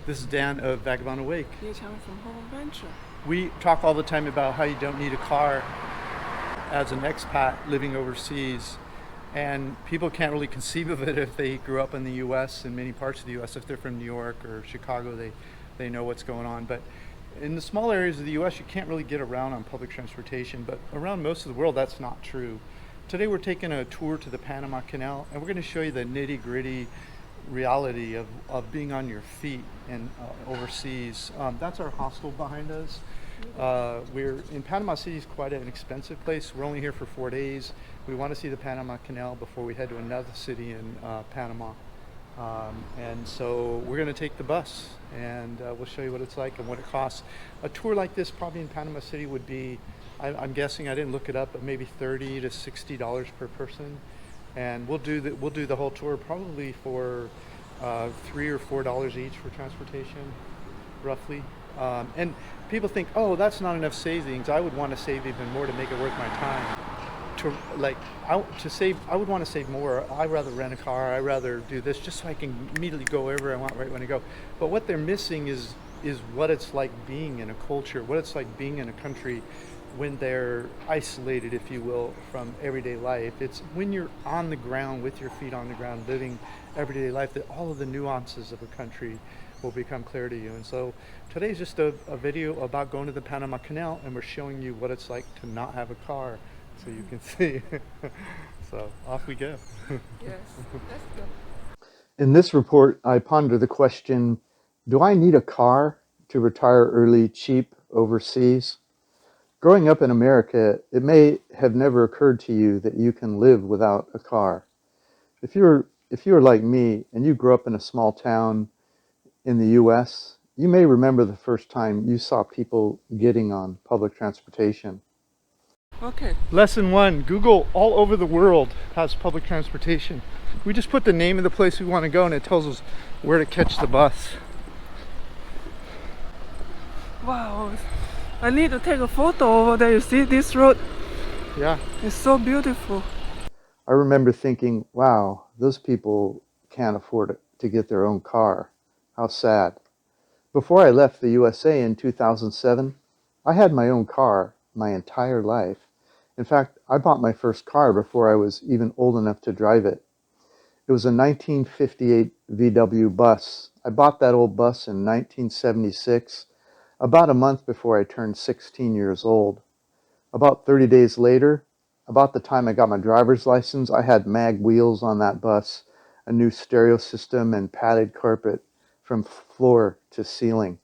This is Dan of Vagabond Awake. 𝗂𝐿𝐴 from Home Adventure. We talk all the time about how you don't need a car as an expat living overseas, and people can't really conceive of it if they grew up in the US, in many parts of the US. If they're from New York or Chicago, they know what's going on. But in the small areas of the US, you can't really get around on public transportation, but around most of the world, that's not true. Today we're taking a tour to the Panama Canal, and we're going to show you the nitty-gritty reality of being on your feet and overseas. That's our hostel behind us. We're in Panama City. Is quite an expensive place. We're only here for 4 days. We want to see the Panama Canal before we head to another city in Panama. And so we're going to take the bus, and we'll show you what it's like and what it costs. A tour like this probably in Panama City would be, I'm guessing, I didn't look it up, but maybe $30 to $60 per person. And we'll do the whole tour probably for $3 or $4 each for transportation, roughly. And people think, oh, that's not enough savings. I would want to save even more to make it worth my time. I would want to save more. I'd rather rent a car. I'd rather do this just so I can immediately go wherever I want right when I go. But what they're missing is what it's like being in a culture, what it's like being in a country when they're isolated, if you will, from everyday life. It's when you're on the ground, with your feet on the ground, living everyday life, that all of the nuances of a country will become clear to you. And so today's just a video about going to the Panama Canal, and we're showing you what it's like to not have a car, so you can see. So off we go. Yes, let's go. In this report, I ponder the question, do I need a car to retire early, cheap, overseas? Growing up in America, it may have never occurred to you that you can live without a car. If you're like me and you grew up in a small town in the US, you may remember the first time you saw people getting on public transportation. Okay. Lesson 1, Google all over the world has public transportation. We just put the name of the place we want to go and it tells us where to catch the bus. Wow. I need to take a photo over there. You see this road? Yeah. It's so beautiful. I remember thinking, wow, those people can't afford to get their own car. How sad. Before I left the USA in 2007, I had my own car my entire life. In fact, I bought my first car before I was even old enough to drive it. It was a 1958 VW bus. I bought that old bus in 1976, about a month before I turned 16 years old. About 30 days later, about the time I got my driver's license, I had mag wheels on that bus, a new stereo system, and padded carpet from floor to ceiling.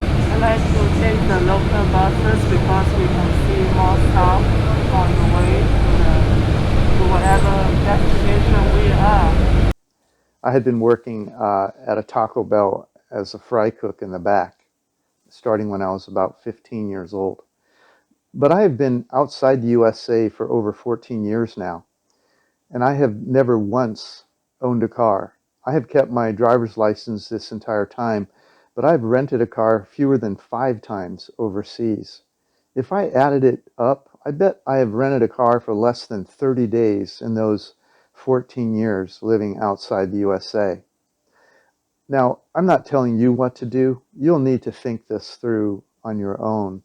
I like to take the local buses because we can see more stuff on the way to whatever destination we are. I had been working at a Taco Bell as a fry cook in the back, starting when I was about 15 years old. But I have been outside the USA for over 14 years now, and I have never once owned a car. I have kept my driver's license this entire time, but I've rented a car fewer than 5 times overseas. If I added it up, I bet I have rented a car for less than 30 days in those 14 years living outside the USA. Now, I'm not telling you what to do. You'll need to think this through on your own.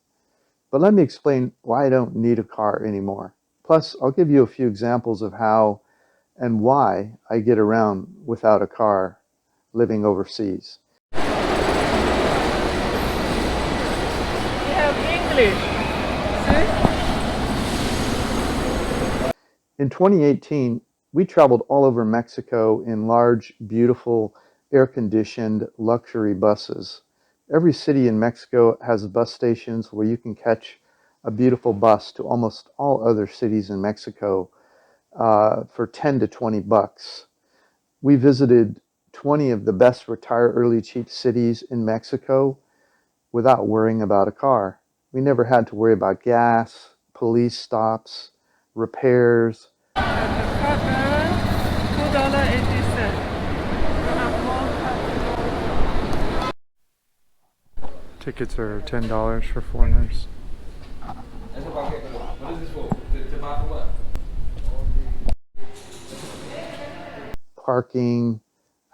But let me explain why I don't need a car anymore. Plus, I'll give you a few examples of how and why I get around without a car living overseas. We have English. See? In 2018, we traveled all over Mexico in large, beautiful, air-conditioned luxury buses. Every city in Mexico has bus stations where you can catch a beautiful bus to almost all other cities in Mexico for 10 to 20 bucks. We visited 20 of the best retire early cheap cities in Mexico without worrying about a car. We never had to worry about gas, police stops, repairs. Tickets are $10 for foreigners. Parking,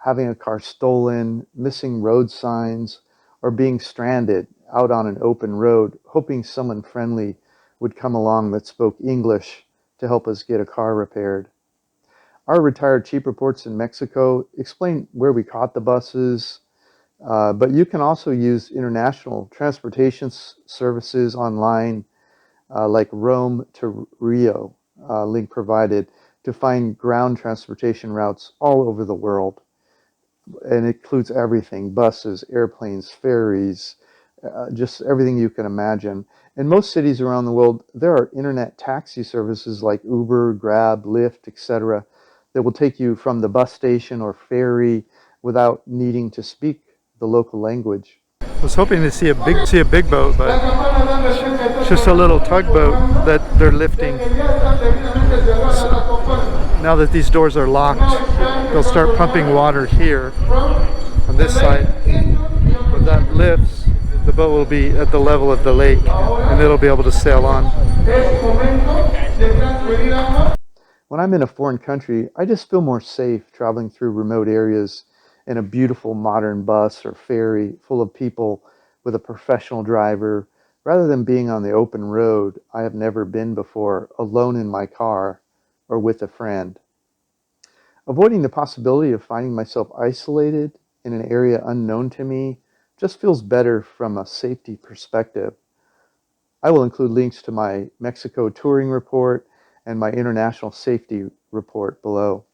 having a car stolen, missing road signs, or being stranded out on an open road, hoping someone friendly would come along that spoke English to help us get a car repaired. Our retired chief reports in Mexico explain where we caught the buses, but you can also use international transportation services online, like Rome to Rio, link provided, to find ground transportation routes all over the world. And it includes everything: buses, airplanes, ferries, just everything you can imagine. In most cities around the world, there are internet taxi services like Uber, Grab, Lyft, etc., that will take you from the bus station or ferry without needing to speak the local language. I was hoping to see a big boat, but it's just a little tugboat that they're lifting. Now that these doors are locked, they'll start pumping water here on this side. When that lifts, the boat will be at the level of the lake and it'll be able to sail on. When I'm in a foreign country, I just feel more safe traveling through remote areas in a beautiful modern bus or ferry full of people with a professional driver, rather than being on the open road I have never been before, alone in my car or with a friend. Avoiding the possibility of finding myself isolated in an area unknown to me just feels better from a safety perspective. I will include links to my Mexico touring report and my international safety report below.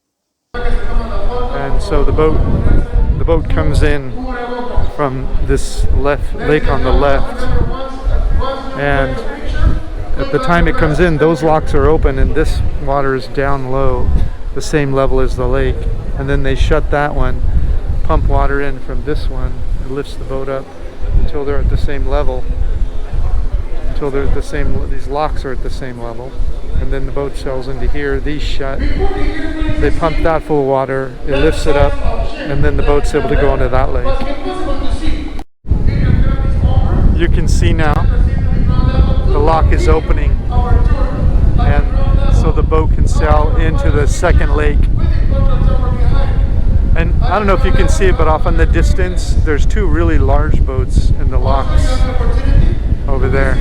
And so the boat comes in from this lake on the left, and at the time it comes in, those locks are open and this water is down low, the same level as the lake, and then they shut that one, pump water in from this one, it lifts the boat up until they're at the same level, until they're at the same, these locks are at the same level, and then the boat sails into here, these shut, they pump that full of water, it lifts it up, and then the boat's able to go into that lake. You can see now the lock is opening, and so the boat can sail into the second lake. And I don't know if you can see it, but off in the distance there's two really large boats in the locks over there.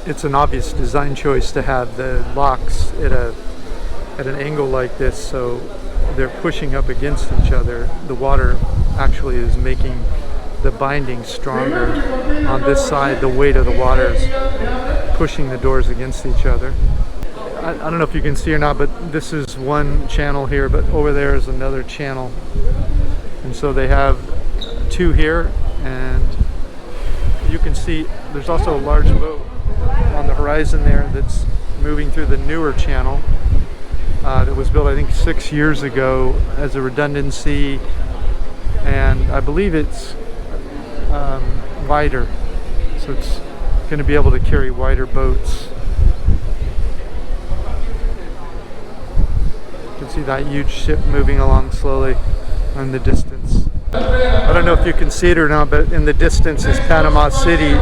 It's an obvious design choice to have the locks at an angle like this, so they're pushing up against each other. The water actually is making the binding stronger on this side. The weight of the water is pushing the doors against each other. I don't know if you can see or not, but this is one channel here, but over there is another channel. And so they have two here, and you can see there's also a large boat on the horizon there that's moving through the newer channel that was built, I think, 6 years ago as a redundancy, and I believe it's wider, so it's going to be able to carry wider boats. You can see that huge ship moving along slowly in the distance. I don't know if you can see it or not, but in the distance is Panama City.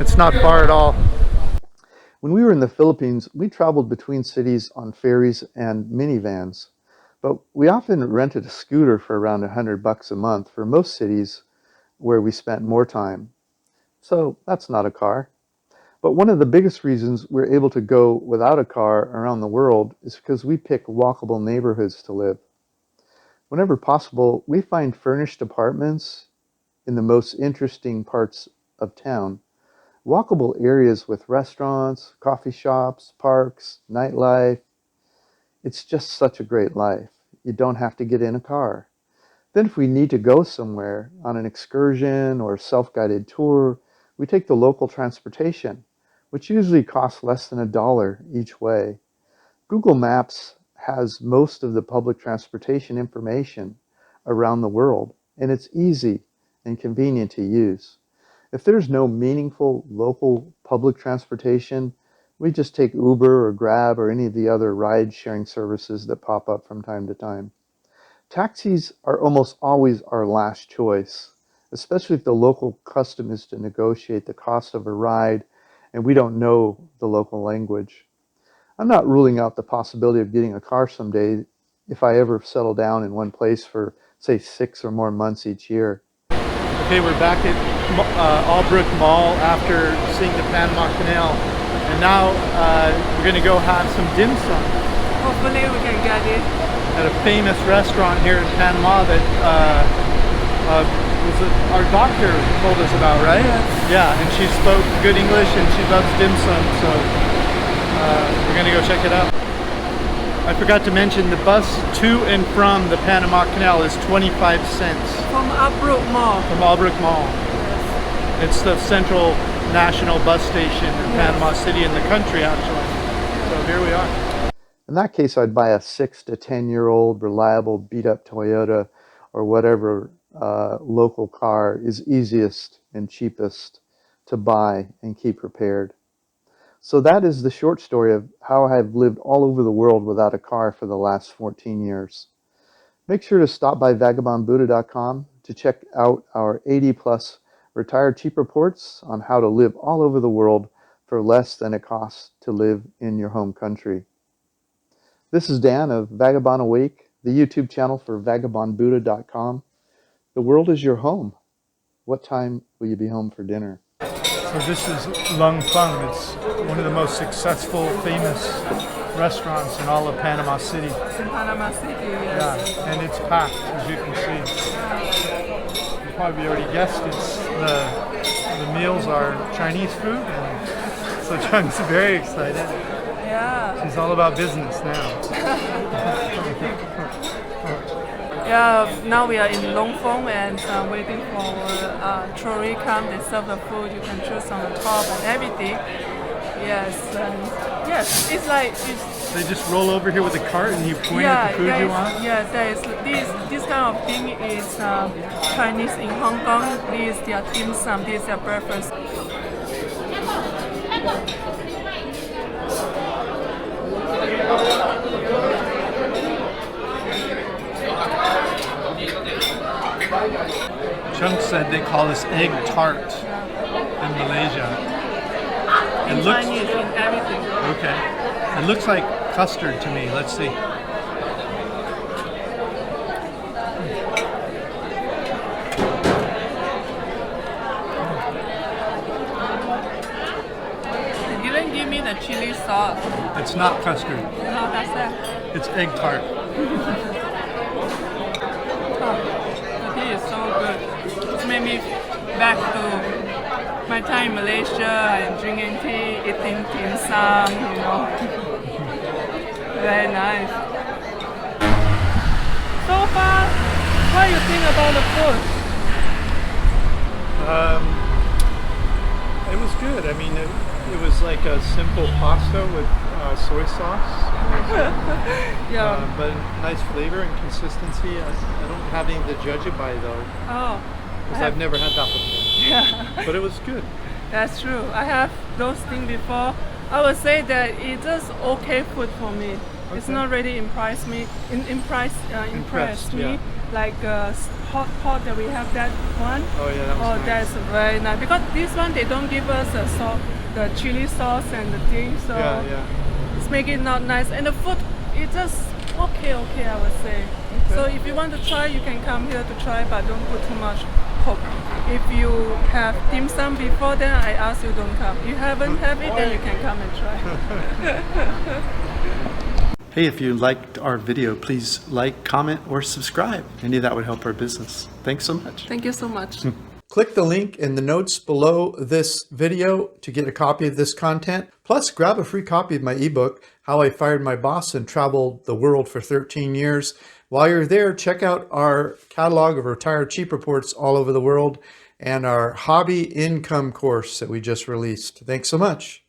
It's not far at all. When we were in the Philippines, we traveled between cities on ferries and minivans, but we often rented a scooter for around $100 a month for most cities where we spent more time. So that's not a car. But one of the biggest reasons we're able to go without a car around the world is because we pick walkable neighborhoods to live. Whenever possible, we find furnished apartments in the most interesting parts of town. Walkable areas with restaurants, coffee shops, parks, nightlife. It's just such a great life. You don't have to get in a car. Then if we need to go somewhere on an excursion or self-guided tour, we take the local transportation, which usually costs less than $1 each way. Google Maps has most of the public transportation information around the world, and it's easy and convenient to use. If there's no meaningful local public transportation, we just take Uber or Grab or any of the other ride-sharing services that pop up from time to time. Taxis are almost always our last choice, especially if the local custom is to negotiate the cost of a ride and we don't know the local language. I'm not ruling out the possibility of getting a car someday, if I ever settle down in one place for, say, 6 or more months each year. Okay, we're back at 𝐿𝐵ROOK Mall after seeing the Panama Canal, and now we're going to go have some dim sum Hopefully we can get it. at a famous restaurant here in Panama that our doctor told us about, right? Yes. Yeah, and she spoke good English and she loves dim sum, so we're going to go check it out. I forgot to mention the bus to and from the Panama Canal is 25 cents. From 𝐿𝐵ROOK Mall. From 𝐿𝐵ROOK Mall. Yes. It's the central national bus station in Yes. Panama City in the country, actually. So here we are. In that case, I'd buy a 6 to 10-year-old reliable beat-up Toyota or whatever local car is easiest and cheapest to buy and keep repaired. So that is the short story of how I have lived all over the world without a car for the last 14 years. Make sure to stop by vagabondbuddha.com to check out our 80+ retired cheap reports on how to live all over the world for less than it costs to live in your home country. This is Dan of Vagabond Awake, the YouTube channel for vagabondbuddha.com. The world is your home. What time will you be home for dinner? So this is Lung Fung. It's one of the most successful, famous restaurants in all of Panama City. In Panama City, yes. Yeah, and it's packed, as you can see. You probably already guessed it's the meals are Chinese food, and so Chung's very excited. Yeah. She's all about business now. Yeah, now we are in Longfeng and waiting for trolley come. They serve the food. You can choose on the top and everything. Yes, yes. It's like They just roll over here with a cart and you point at the food you want? Yeah, there is this kind of thing is Chinese in Hong Kong. This is their dim sum. This is their breakfast. Chung said they call this egg tart in Malaysia. In Chinese, in everything. Okay. It looks like custard to me. Let's see. They didn't give me the chili sauce. It's not custard. No, that's it. It's egg tart. The tea is so good. It's made me back to my time in Malaysia and drinking tea, eating dim sum, you know. Very nice. So far, what do you think about the food? It was good. I mean, it was like a simple pasta with soy sauce. Yeah. But nice flavor and consistency. I don't have anything to judge it by though, Oh. because I've never had that before. Yeah. But it was good. That's true. I have those things before. I would say that it's just okay food for me. It's Okay. not really impressed me. Impressed me. yeah. Like hot pot that we have that one. Oh yeah, that was Oh, nice. that's very nice. Because this one they don't give us the chili sauce and the thing, so Yeah. it's making it not nice. And the food, it's just okay, I would say. Okay. So if you want to try, you can come here to try, but don't put too much hope. If you have dim sum before, then I ask you don't come. You haven't have it, then you can come and try. Hey, if you liked our video, please like, comment, or subscribe. Any of that would help our business. Thanks so much. Thank you so much. Click the link in the notes below this video to get a copy of this content. Plus, grab a free copy of my ebook, How I Fired My Boss and Traveled the World for 13 Years. While you're there, check out our catalog of retired cheap reports all over the world and our hobby income course that we just released. Thanks so much.